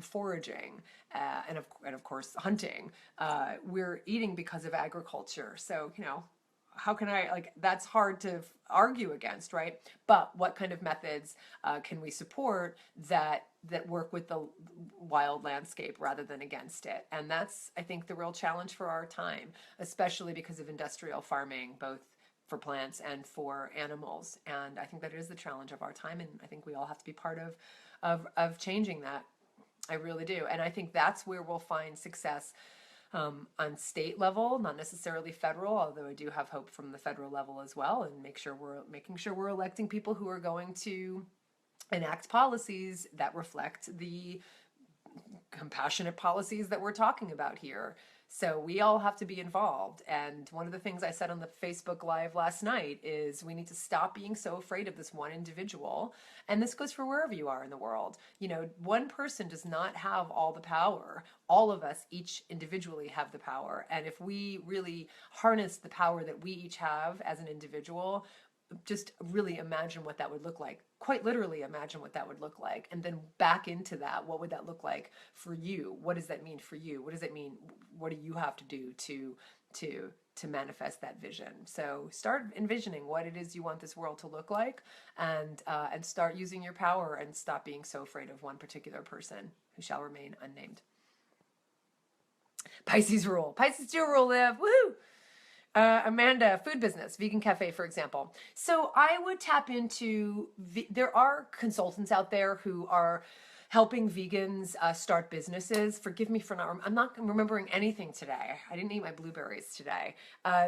foraging and of course hunting. We're eating because of agriculture. So, how can that's hard to argue against, right? But what kind of methods can we support that work with the wild landscape rather than against it? And that's, I think, the real challenge for our time, especially because of industrial farming, both for plants and for animals. And I think that is the challenge of our time, and I think we all have to be part of changing that. I really do. And I think that's where we'll find success on state level, not necessarily federal, although I do have hope from the federal level as well, and making sure we're electing people who are going to enact policies that reflect the compassionate policies that we're talking about here. So we all have to be involved. And one of the things I said on the Facebook Live last night is we need to stop being so afraid of this one individual. And this goes for wherever you are in the world. You know, one person does not have all the power. All of us, each individually, have the power. And if we really harness the power that we each have as an individual, just really imagine what that would look like. Quite literally imagine what that would look like. And then back into that, what would that look like for you? What does that mean for you? What does it mean? What do you have to do to manifest that vision? So start envisioning what it is you want this world to look like, and start using your power, and stop being so afraid of one particular person who shall remain unnamed. Pisces rule. Pisces do rule, Liv. Woohoo! Amanda, food business, vegan cafe, for example. So I would tap into, there are consultants out there who are helping vegans start businesses. Forgive me for I'm not remembering anything today. I didn't eat my blueberries today.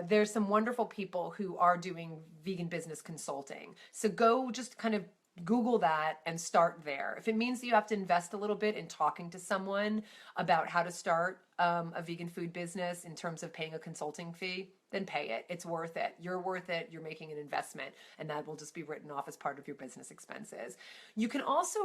There's some wonderful people who are doing vegan business consulting. So go just kind of Google that and start there. If it means that you have to invest a little bit in talking to someone about how to start a vegan food business in terms of paying a consulting fee, then pay it. It's worth it. You're worth it. You're making an investment, and that will just be written off as part of your business expenses. You can also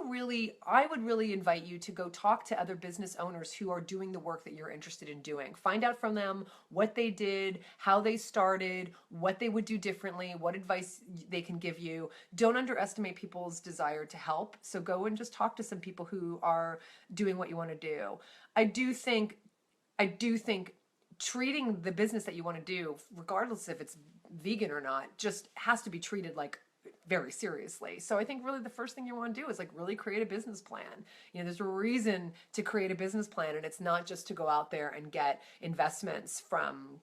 I would really invite you to go talk to other business owners who are doing the work that you're interested in doing. Find out from them what they did, how they started, what they would do differently, what advice they can give you. Don't underestimate people's desire to help. So go and just talk to some people who are doing what you want to do. I do think treating the business that you want to do, regardless if it's vegan or not, just has to be treated like very seriously. So I think really the first thing you want to do is like really create a business plan. You know, there's a reason to create a business plan, and it's not just to go out there and get investments from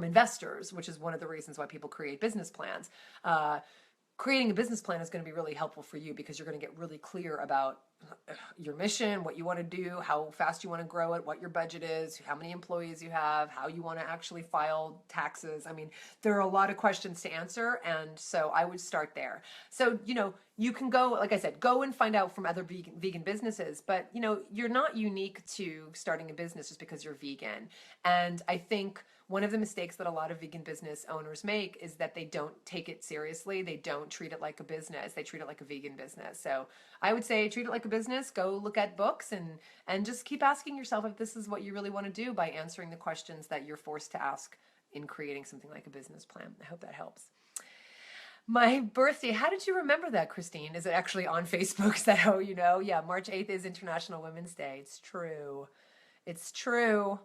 investors, which is one of the reasons why people create business plans. Creating a business plan is going to be really helpful for you because you're going to get really clear about your mission, what you want to do, how fast you want to grow it, what your budget is, how many employees you have, how you want to actually file taxes. I mean, there are a lot of questions to answer, and so I would start there. So, you know, you can go, like I said, go and find out from other vegan businesses, but, you know, you're not unique to starting a business just because you're vegan. And I think one of the mistakes that a lot of vegan business owners make is that they don't take it seriously. They don't treat it like a business. They treat it like a vegan business. So I would say treat it like a business. Go look at books and just keep asking yourself if this is what you really want to do by answering the questions that you're forced to ask in creating something like a business plan. I hope that helps. My birthday, how did you remember that, Christine? Is it actually on Facebook? Is that how you know? Yeah, March 8th is International Women's Day. It's true. It's true.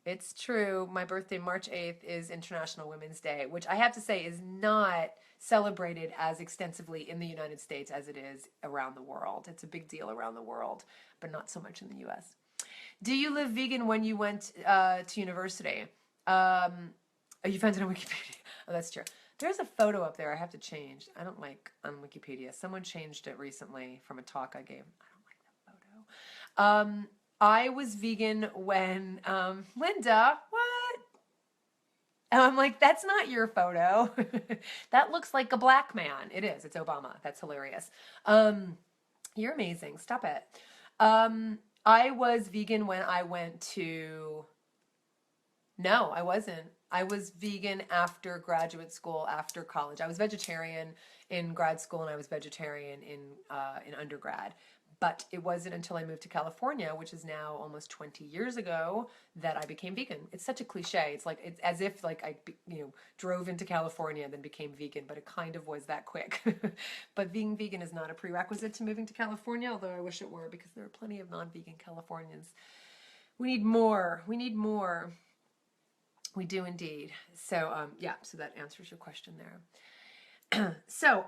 It's true. My birthday, March 8th, is International Women's Day, which I have to say is not celebrated as extensively in the United States as it is around the world. It's a big deal around the world, but not so much in the US. Do you live vegan when you went to university? You found it on Wikipedia. Oh, that's true. There's a photo up there I have to change. I don't like on Wikipedia. Someone changed it recently from a talk I gave. I don't like that photo. I was vegan when, Linda, what? And I'm like, that's not your photo. That looks like a black man. It is. It's Obama. That's hilarious. You're amazing. Stop it. I was vegan when I went to... No, I wasn't. I was vegan after graduate school, after college. I was vegetarian in grad school, and I was vegetarian in undergrad. But it wasn't until I moved to California, which is now almost 20 years ago, that I became vegan. It's such a cliche. It's like, it's as if like I, drove into California and then became vegan, but it kind of was that quick. But being vegan is not a prerequisite to moving to California, although I wish it were, because there are plenty of non-vegan Californians. We need more. We need more. We do indeed. So, yeah, so that answers your question there. So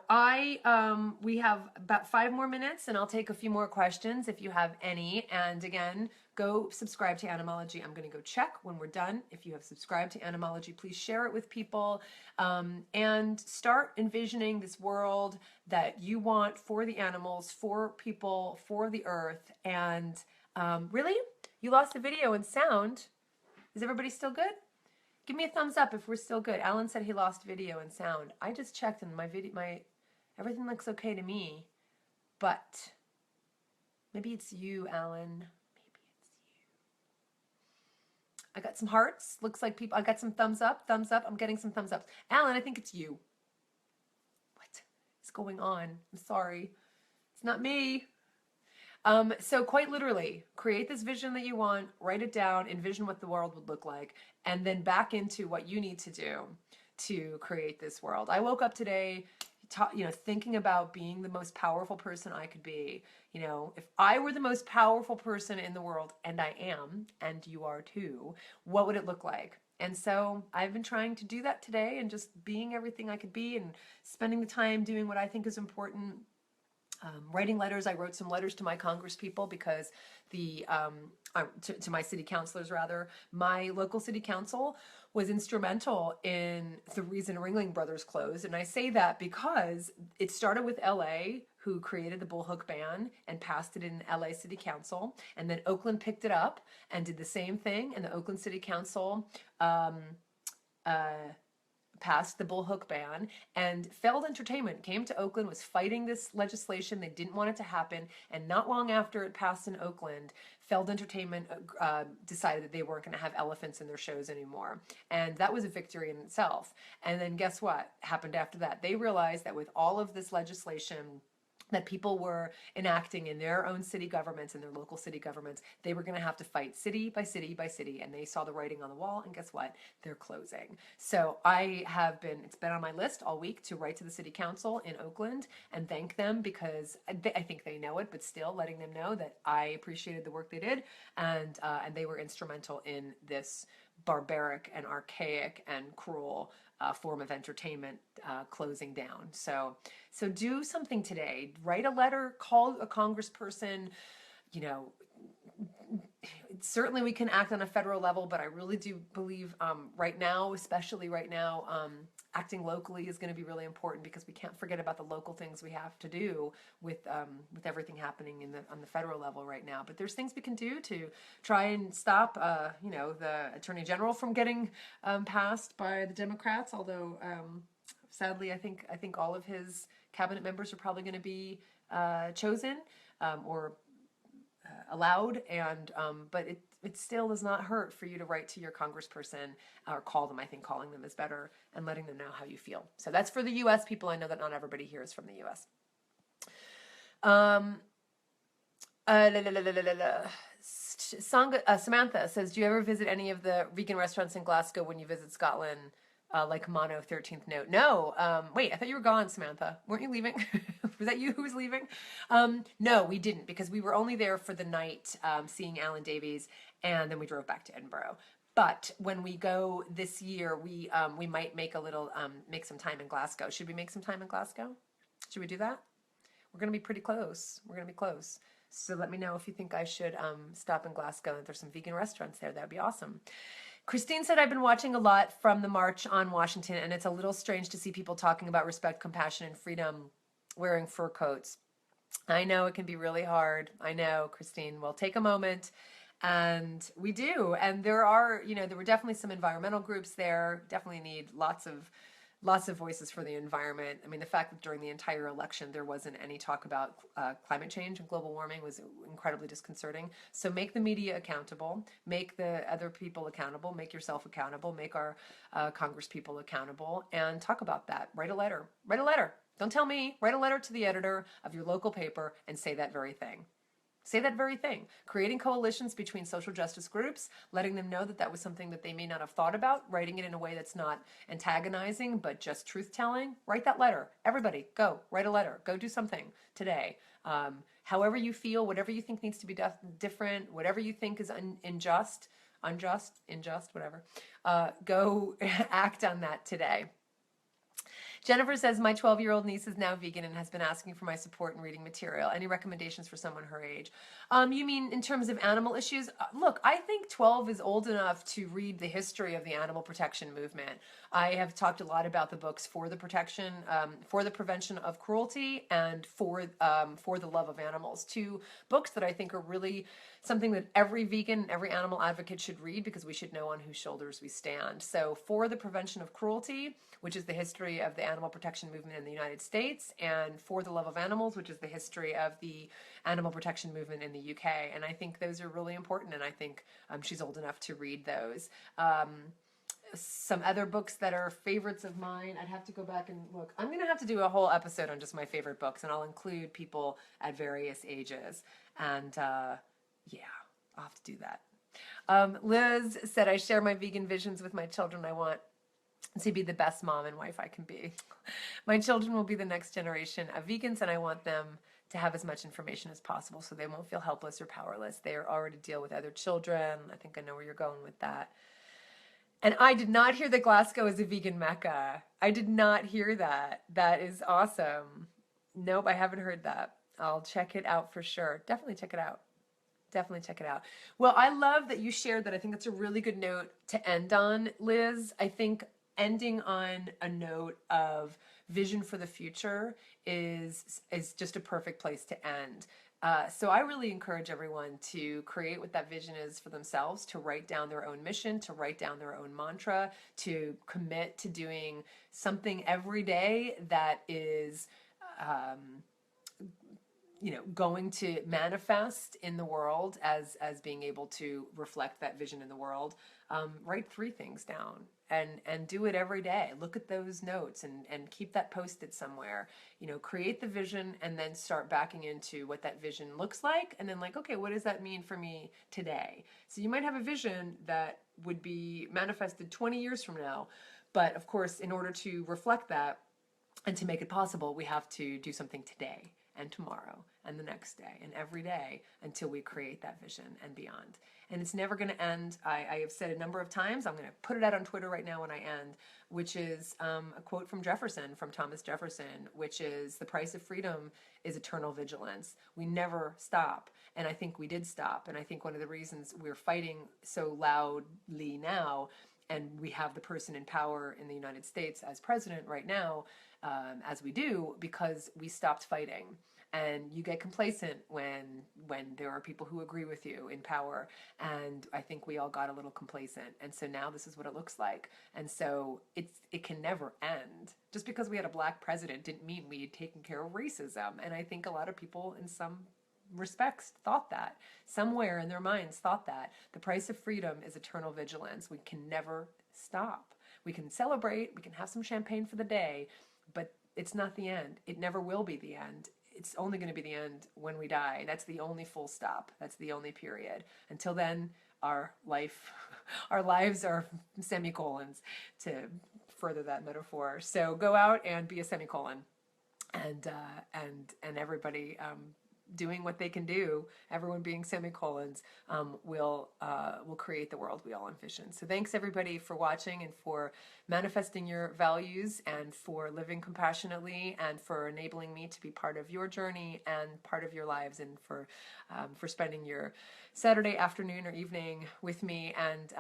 we have about 5 more minutes, and I'll take a few more questions if you have any. And again, go subscribe to Animology. I'm going to go check when we're done. If you have subscribed to Animology, please share it with people, and start envisioning this world that you want for the animals, for people, for the earth. And really, you lost the video and sound. Is everybody still good? Give me a thumbs up if we're still good. Alan said he lost video and sound. I just checked, and everything looks okay to me. But maybe it's you, Alan. Maybe I got some hearts. Looks like people, I got some thumbs up, thumbs up. I'm getting some thumbs up. Alan, I think it's you. What is going on? I'm sorry. It's not me. So quite literally, create this vision that you want, write it down, envision what the world would look like, and then back into what you need to do to create this world. I woke up today, thinking about being the most powerful person I could be. If I were the most powerful person in the world, and I am, and you are too, what would it look like? And so I've been trying to do that today and just being everything I could be and spending the time doing what I think is important. Writing letters. I wrote some letters to my Congress people because to my city councilors rather. My local city council was instrumental in the reason Ringling Brothers closed. And I say that because it started with LA, who created the bullhook ban and passed it in LA City Council. And then Oakland picked it up and did the same thing. And the Oakland City Council passed the bullhook ban, and Feld Entertainment came to Oakland, was fighting this legislation. They didn't want it to happen, and not long after it passed in Oakland, Feld Entertainment decided that they weren't going to have elephants in their shows anymore, and that was a victory in itself. And then guess what happened after that? They realized that with all of this legislation that people were enacting in their own city governments and their local city governments, they were going to have to fight city by city by city, and they saw the writing on the wall, and guess what? They're closing. So it's been on my list all week to write to the city council in Oakland and thank them, because I think they know it, but still letting them know that I appreciated the work they did, and they were instrumental in this barbaric and archaic and cruel form of entertainment closing down. So do something today. Write a letter, call a congressperson. Certainly we can act on a federal level, but I really do believe right now, especially right now, acting locally is going to be really important, because we can't forget about the local things we have to do with everything happening on the federal level right now. But there's things we can do to try and stop, the Attorney General from getting passed by the Democrats. Although, sadly, I think all of his cabinet members are probably going to be chosen or allowed, and but it still does not hurt for you to write to your congressperson or call them. I think calling them is better, and letting them know how you feel. So that's for the U.S. people. I know that not everybody here is from the U.S. Samantha says, do you ever visit any of the vegan restaurants in Glasgow when you visit Scotland? Like Mono 13th Note. No. Wait, I thought you were gone, Samantha. Weren't you leaving? Was that you who was leaving? No, we didn't, because we were only there for the night seeing Alan Davies, and then we drove back to Edinburgh. But when we go this year, we might make make some time in Glasgow. Should we make some time in Glasgow? Should we do that? We're going to be pretty close. We're going to be close. So let me know if you think I should stop in Glasgow. If there's some vegan restaurants there, that'd be awesome. Christine said, I've been watching a lot from the March on Washington, and it's a little strange to see people talking about respect, compassion, and freedom wearing fur coats. I know it can be really hard. I know, Christine. Well, take a moment. And we do. And there were definitely some environmental groups there. Definitely need lots of voices for the environment. I mean, the fact that during the entire election there wasn't any talk about climate change and global warming was incredibly disconcerting. So make the media accountable, make the other people accountable, make yourself accountable, make our Congress people accountable, and talk about that. Write a letter. Write a letter. Don't tell me. Write a letter to the editor of your local paper and say that very thing. Say that very thing. Creating coalitions between social justice groups, letting them know that that was something that they may not have thought about, writing it in a way that's not antagonizing, but just truth-telling. Write that letter. Everybody, go. Write a letter. Go do something today. However you feel, whatever you think needs to be different, whatever you think is unjust, whatever, go act on that today. Jennifer says, my 12-year-old niece is now vegan and has been asking for my support in reading material. Any recommendations for someone her age? You mean in terms of animal issues? Look, I think 12 is old enough to read the history of the animal protection movement. I have talked a lot about the books for the protection, for the prevention of cruelty, and for the love of animals. Two books that I think are really something that every vegan, every animal advocate should read, because we should know on whose shoulders we stand. So For the Prevention of Cruelty, which is the history of the animal protection movement in the United States, and For the Love of Animals, which is the history of the animal protection movement in the UK. And I think those are really important, and I think she's old enough to read those. Some other books that are favorites of mine, I'd have to go back and look. I'm going to have to do a whole episode on just my favorite books, and I'll include people at various ages. And yeah, I'll have to do that. Liz said, I share my vegan visions with my children. I want to be the best mom and wife I can be. My children will be the next generation of vegans, and I want them to have as much information as possible so they won't feel helpless or powerless. They are already deal with other children. I think I know where you're going with that. And I did not hear that Glasgow is a vegan mecca. I did not hear that. That is awesome. Nope, I haven't heard that. I'll check it out for sure. Definitely check it out. Definitely check it out. Well, I love that you shared that. I think that's a really good note to end on, Liz. I think ending on a note of vision for the future is just a perfect place to end. So I really encourage everyone to create what that vision is for themselves, to write down their own mission, to write down their own mantra, to commit to doing something every day that is, going to manifest in the world as being able to reflect that vision in the world. Write 3 things down and do it every day. Look at those notes and keep that posted somewhere. Create the vision and then start backing into what that vision looks like. And then okay, what does that mean for me today? So you might have a vision that would be manifested 20 years from now. But of course, in order to reflect that and to make it possible, we have to do something today and tomorrow and the next day and every day until we create that vision and beyond. And it's never going to end. I have said a number of times, I'm going to put it out on Twitter right now when I end, which is a quote from Thomas Jefferson, which is, the price of freedom is eternal vigilance. We never stop. And I think we did stop. And I think one of the reasons we're fighting so loudly now, and we have the person in power in the United States as president right now, as we do, because we stopped fighting. And you get complacent when there are people who agree with you in power. And I think we all got a little complacent. And so now this is what it looks like. And so it can never end. Just because we had a black president didn't mean we had taken care of racism. And I think a lot of people in some respects thought that. Somewhere in their minds thought that. The price of freedom is eternal vigilance. We can never stop. We can celebrate. We can have some champagne for the day. But it's not the end. It never will be the end. It's only going to be the end when we die. That's the only full stop. That's the only period. Until then, our lives are semicolons, to further that metaphor. So go out and be a semicolon, and everybody doing what they can do, everyone being semicolons, will create the world we all envision. So thanks everybody for watching and for manifesting your values and for living compassionately and for enabling me to be part of your journey and part of your lives, and for spending your Saturday afternoon or evening with me, and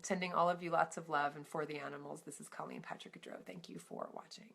sending all of you lots of love. And for the animals, this is Colleen Patrick-Goudreau. Thank you for watching.